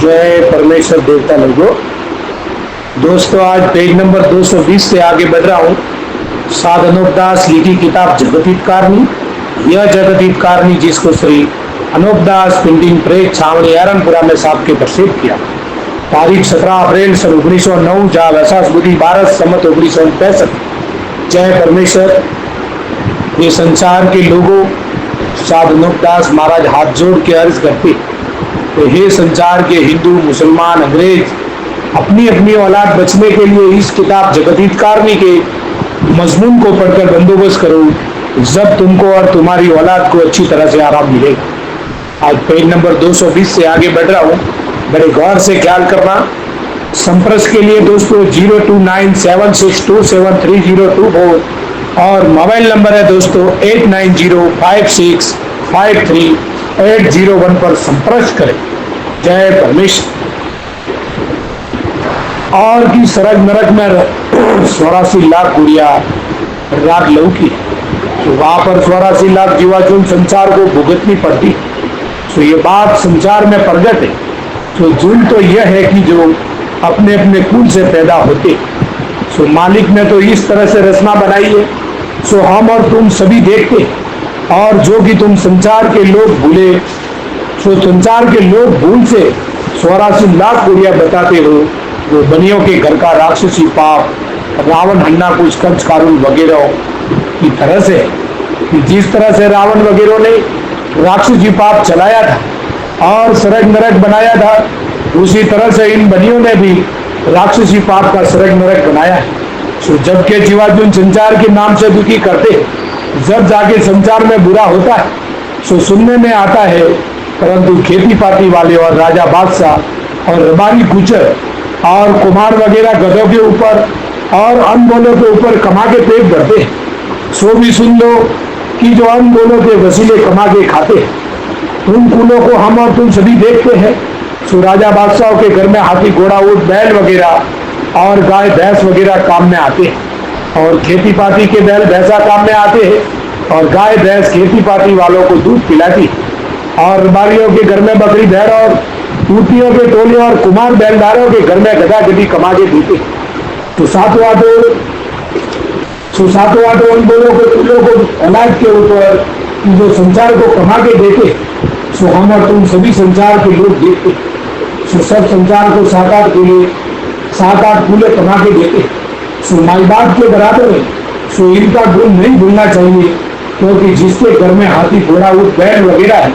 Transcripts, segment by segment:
जय परमेश्वर देवता लोगों। दोस्तों, आज पेज नंबर 220 से आगे बढ़ रहा हूँ। साध अनूपदास लिखी किताब जगदीपकारणी। यह जगदीपकारणी जिसको श्री अनूपदास प्रिंटिंग प्रेस छावनी एरनपुरा में साहब के प्रसिद्ध किया। तारीख 17 अप्रैल सन 1909, जहाँ वैसाख बुद्धि 12 सम्मत 1965। जय परमेश्वर। ये संसार के लोगों, साध अनूपदास महाराज हाथ जोड़ के अर्ज करते, तो हे संसार के हिंदू, मुसलमान, अंग्रेज, अपनी अपनी औलाद बचने के लिए इस किताब जगदीपकारणी के मजमून को पढ़कर बंदोबस्त करो, जब तुमको और तुम्हारी औलाद को अच्छी तरह से आराम मिलेगा। आज पेज नंबर 220 से आगे बढ़ रहा हूँ, बड़े गौर से ख्याल करना। संपर्क के लिए दोस्तों 0297627302 और मोबाइल नंबर है दोस्तों 8905653801 पर संपर्क करें। जय परमेश्वर। और की सरग नरक में 84 लाख गुड़िया रात लौकी, तो वहां पर 84 लाख जीवाचुन संसार को भुगतनी पड़ती। तो ये बात संसार में प्रगट है। तो जुल तो यह है कि जो अपने अपने कुल से पैदा होते, सो मालिक ने तो इस तरह से रचना बनाई है, सो हम और तुम सभी देखते, और जो कि तुम संसार के लोग भूले, सो संसार के लोग भूल से 84 लाख गुड़िया बताते हो, वो बनियों के घर का राक्षसी पाप, रावण, हन्ना, कुछ कंच, कारुण वगैरह की तरह से, कि जिस तरह से रावण वगैरह ने राक्षसी पाप चलाया था और सरग नरक बनाया था, उसी तरह से इन बनियों ने भी राक्षसी पाप का सरग नरक बनाया है। सो जबकि जीवार्जुन संसार के नाम से दुखी करते, जब जाके संसार में बुरा होता है, सो सुनने में आता है, परंतु खेती पाती वाले और राजा बादशाह और रबानी कुचर और कुमार वगैरह गधों के ऊपर और अनमोलों के ऊपर कमा के पेट भरते। सो भी सुन लो कि जो अनमोलों के वसीले कमा के खाते, उन कुलों को हम और तुम सभी देखते हैं। सो राजा बादशाहों के घर में हाथी, घोड़ा, ऊंट, बैल वगैरह और गाय, भैंस वगैरह काम में आते हैं, और खेती पाती के बैल भैंसा काम में आते हैं, और गाय भैंस खेती पाती वालों को दूध पिलाती, और रबारियों के घर में बकरी, भेड़ और ऊँटियों के टोले और कुमार बैलदारों के घर में गधा गधी कमा के देते। तो सातों आठों उन बोलों को, कुलों को अनाज के ऊपर जो संसार को कमा के देते, सो हम और तुम सभी संसार के लोग देखते। सो सब संसार को 7-8 कुले कमा के देते। सो माई बाप के बराबर है। सो इनका गुण नहीं भूलना चाहिए, क्योंकि जिसके घर में हाथी, घोड़ा, ऊँट, बैल वगैरह है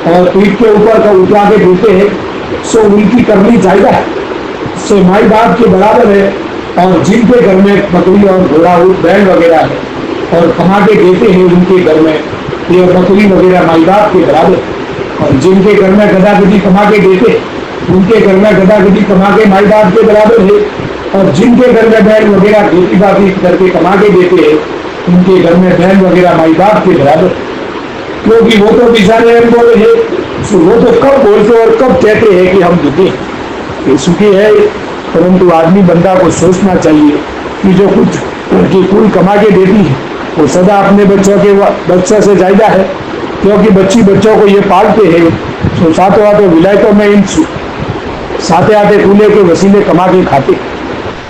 और पीठ के ऊपर का उठा के देते हैं, सो उनकी करनी चाहिए। सो माई बाप के बराबर है। और जिनके घर में बकरी और घोड़ा, ऊँट, बैल वगैरह है और कमा के देते हैं, उनके घर में ये बकरी वगैरह माई बाप के बराबर। और जिनके घर में गधा गधी कमा के देते, उनके घर में गधा गधी कमा के माई बाप के बराबर है। और जिनके घर में बैल वगैरह खेती बाती करके कमा के देते हैं, उनके घर में बैल वगैरह माई बाप के बराबर। क्योंकि वो तो बेचारे बोले हैं, वो तो कब बोलते और कब कहते हैं कि हम दुखी हैं, सुखी है। परंतु आदमी बंदा को सोचना चाहिए कि जो कुछ की कुल कमा के देती है, वो सदा अपने बच्चों से ज्यादा है, क्योंकि बच्चों को ये पालते हैं। तो सातों आठों विलायतों में इन साते आते कूले के वसीले कमा के खाते।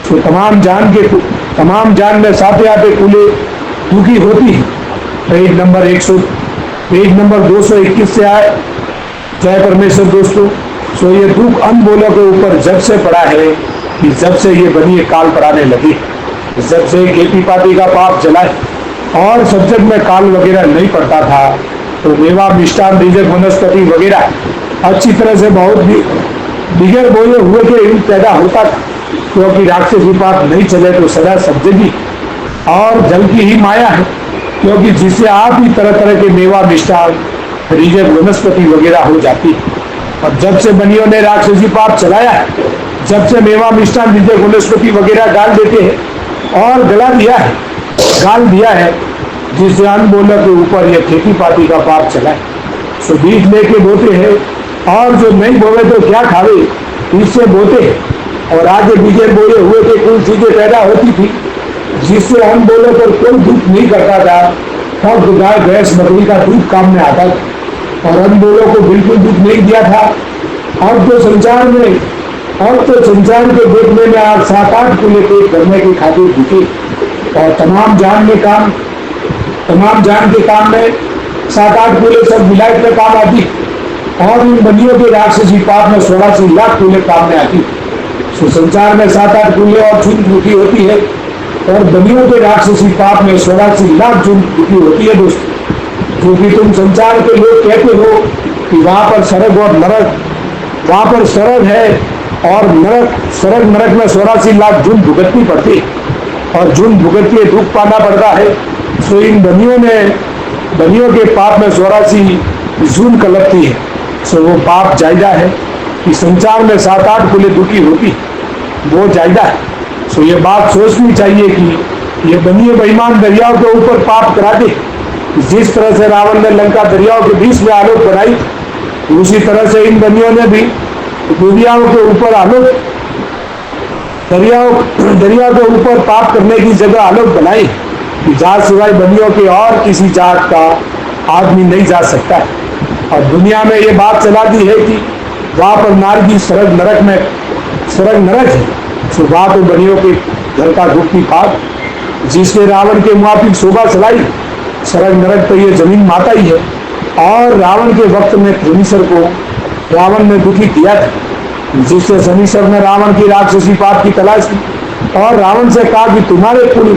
तो तमाम जान में साते आते कूले दुखी होती है। पेज नंबर 221 से आए। जय परमेश्वर दोस्तों। सो ये दुख अनमोलों के ऊपर जब से पड़ा है कि जब से ये बनी काल पड़ाने लगी, जब से खेती पाती का पाप चला है और सब्जेक्ट में काल वगैरह नहीं पड़ता था, तो मेवा, मिष्ठान, बीजक, वनस्पति वगैरह अच्छी तरह से बहुत बिगड़ बोए हुए के पैदा होता था, क्योंकि राक्षसी पाप नहीं चले तो सदा सब्जी और जल की ही माया है, क्योंकि जिससे आप ही तरह तरह के मेवा, मिष्ठान, बीजक, वनस्पति वगैरह हो जाती है। और जब से बनियों ने राक्षसी पाप चलाया है, जब से मेवा, मिष्ठान, बीजक, वनस्पति वगैरह डाल देते हैं और गाल दिया है, जिससे अनमोलों के ऊपर यह खेती पाती का पाप चला है। सो बीज लेके बोते हैं, और जो नहीं बोवे तो क्या खावे, इससे बोते हैं। और आगे बीजे बोए हुए के कुल चीजें पैदा होती थी, जिससे अनमोलों पर कोई दुख नहीं करता था। तब गाय, भैंस, बकरी का दूध काम में आता था, और अनमोलों को बिल्कुल दुख नहीं दिया था। अब तो संसार के देखने में आप 7-8 कुले पेट करने की खातिर जुटे और तमाम जान के काम में 7-8 कुले सब विलायत में काम आती और इन बनियों के राक्षसी पाप में 84 लाख कुले काम में आती। तो संसार में 7-8 कुले और चुन दुखी होती है और बनियों के राक्षसी पाप में 84 लाख चुन दुखी होती है दोस्तों। क्योंकि तुम संसार के लोग कहते हो कि वहां पर स्वर्ग और नरक, वहां पर स्वर्ग है और नरक में 84 लाख जुन भुगतनी पड़ती और जुन भुगत के दुख पाना पड़ता है। तो इन बनियों के पाप में 84 जुन कलपती है। तो वो पाप जायजा है कि संसार में 7-8 कुले दुखी होती, वो जायजा है। तो ये बात सोचनी चाहिए कि ये बनिए बेईमान दरियाओं के ऊपर पाप करा दे। जिस तरह से रावण ने लंका दरियाओं के बीच में आलोक बनाई, उसी तरह से इन बनियों ने भी दरियाओं के ऊपर दरिया के ऊपर पाप करने की जगह आलोक बनाई कि जहाँ सिवाय बनियों के और किसी जात का आदमी नहीं जा सकता है। और दुनिया में ये बात चला दी है कि वहां पर नारगी स्वर्ग नरक है। तो वहां तो बनियों के घर का दुखी पाप जिसने रावण के मुआफिक शोभा चलाई, स्वर्ग नरक तो ये जमीन माता ही है। और रावण के वक्त में शनिश्चर को रावण ने दुखी किया था, जिससे शनिश्चर ने रावण की राक्षसी पाप की तलाश की और रावण से कहा कि तुम्हारे कुल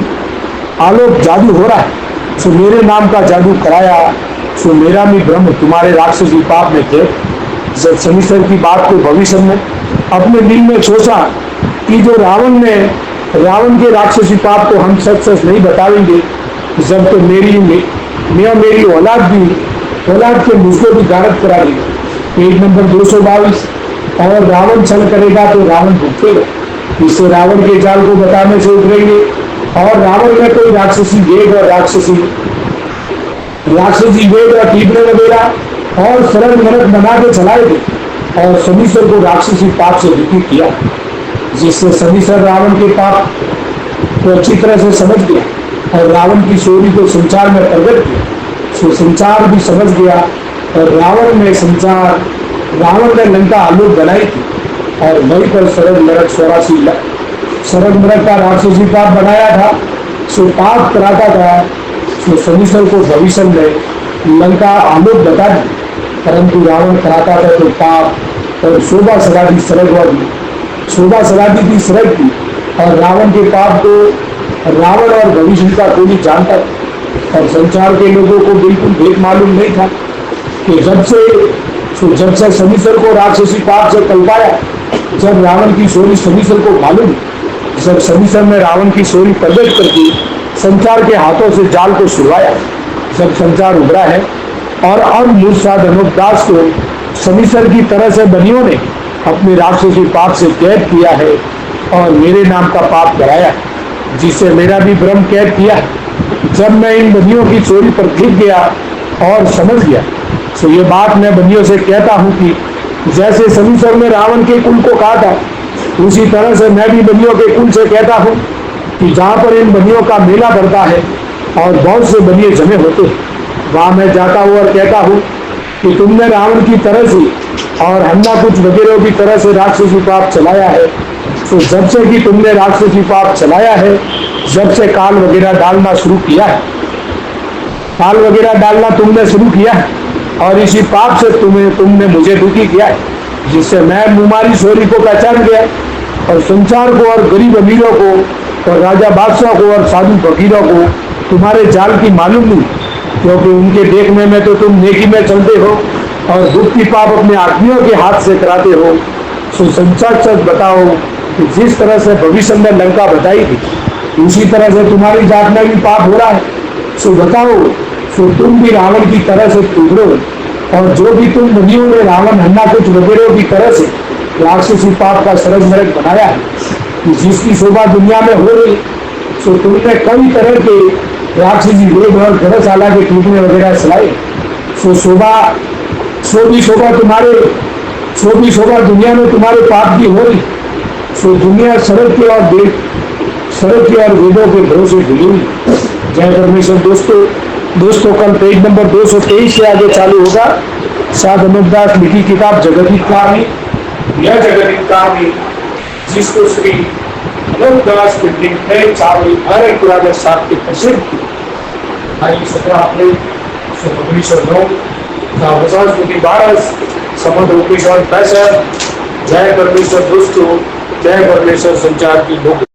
आलोक जादू हो रहा है, तो मेरे नाम का जादू कराया, तो मेरा भी ब्रह्म तुम्हारे राक्षसी पाप में थे। जब शनिश्चर की बात को भविष्य में अपने दिल में सोचा कि जो रावण के राक्षसी पाप को हम सच नहीं बताएंगे, जब तो मेरी औलाद के मुझको भी गारत करा दी। Page number 222। और रावण छल करेगा तो रावण भुगतेगा, इससे रावण के जाल को बताने से उतरेंगे। और रावण में कोई राक्षसी वेद और कीड़े वगैरह और सरल नरक बना के चलाए थे और शनिश्चर को राक्षसी पाप से दुखी किया, जिससे शनिश्चर रावण के पाप को अच्छी तरह से समझ गया और रावण की चोरी को संसार में प्रकट किया। तो संसार भी समझ गया और रावण ने लंका आलोक बनाई थी और वहीं पर सरल नरक का राक्षसी पाप बनाया था। सो पाप कराता था, तो शनिश्चर को भविष्य में लंका आलोक बता दी, परंतु रावण कराता था तो पाप और शोभा सगादी थी सड़क की। और रावण के पाप को रावण और भविष्य का कोई जानता था और संसार के लोगों को बिल्कुल भेद मालूम नहीं था कि जब से शनिश्चर को राक्षसी पाप से कल्पाया, जब रावण की चोरी शनिश्चर को मालूम, जब शनिश्चर ने रावण की चोरी प्रकट करके संसार के हाथों से जाल को छुड़वाया, जब संसार उभरा है। और अब मूर्छा धनुर्दास को शनिश्चर की तरह से बनियों ने अपने राक्षसी पाप से कैद किया है और मेरे नाम का पाप कराया, जिससे मेरा भी ब्रह्म कैद किया। जब मैं इन बनियों की चोरी पर गिर गया और समझ गया, तो ये बात मैं बनियों से कहता हूँ कि जैसे शनिश्चर ने रावण के कुल को कहा था, उसी तरह से मैं भी बनियों के कुल से कहता हूँ कि जहाँ पर इन बनियों का मेला बढ़ता है और बहुत से बनिए जमे होते हैं, वहाँ मैं जाता हूँ और कहता हूँ कि तुमने रावण की तरह से और हन्ना कुछ वगैरह की तरह से राक्षसी पाप चलाया है। तो जब से कि तुमने राक्षसी पाप चलाया है, जब से काल वगैरह डालना शुरू किया है, काल वगैरह डालना तुमने शुरू किया है और इसी पाप से तुमने मुझे दुखी किया है, जिससे मैं मुमारी चोरी को पहचान गया और संसार को और गरीब अमीरों को और राजा बादशाह को और साधु फकीरों को तुम्हारे जाल की मालूम नहीं, क्योंकि उनके देखने में तो तुम नेकी में चलते हो और दुख की पाप अपने आदमियों के हाथ से कराते हो। सो सच बताओ कि जिस तरह से भविष्य में लंका बताई थी, उसी तरह से तुम्हारी जात में भी पाप हो रहा है। सो बताओ, सो तुम भी रावण की तरह से टुकड़ो और जो भी तुम बनियों ने रावण हन्ना कुछ वगैरह की तरह से राक्षसी पाप का सरग नरक बनाया है, जिसकी शोभा दुनिया में हो रही। सो तुमने कई तरह के राक्षसी वेद और गौशाला के टूटने वगैरह चलाए। सो शोभा दुनिया में तुम्हारे पाप की हो रही। सो दुनिया सड़क के और वेदों के भरोसे ढुली हुई। जय परमेश्वर। दोस्तों कल पेज नंबर 223 से आगे चालू होगा। साध अनुदास लिखी किताब जगत की कहानी यह जगत कामी जिसको श्री अनंतदास बिल्डिंग में 2007 के प्रसिद्ध आई 17 अप्रैल 1909 स्मृति 12 संवत 1965। जय परमेश्वर दोस्तों, जय परमेश्वर संचार की लोक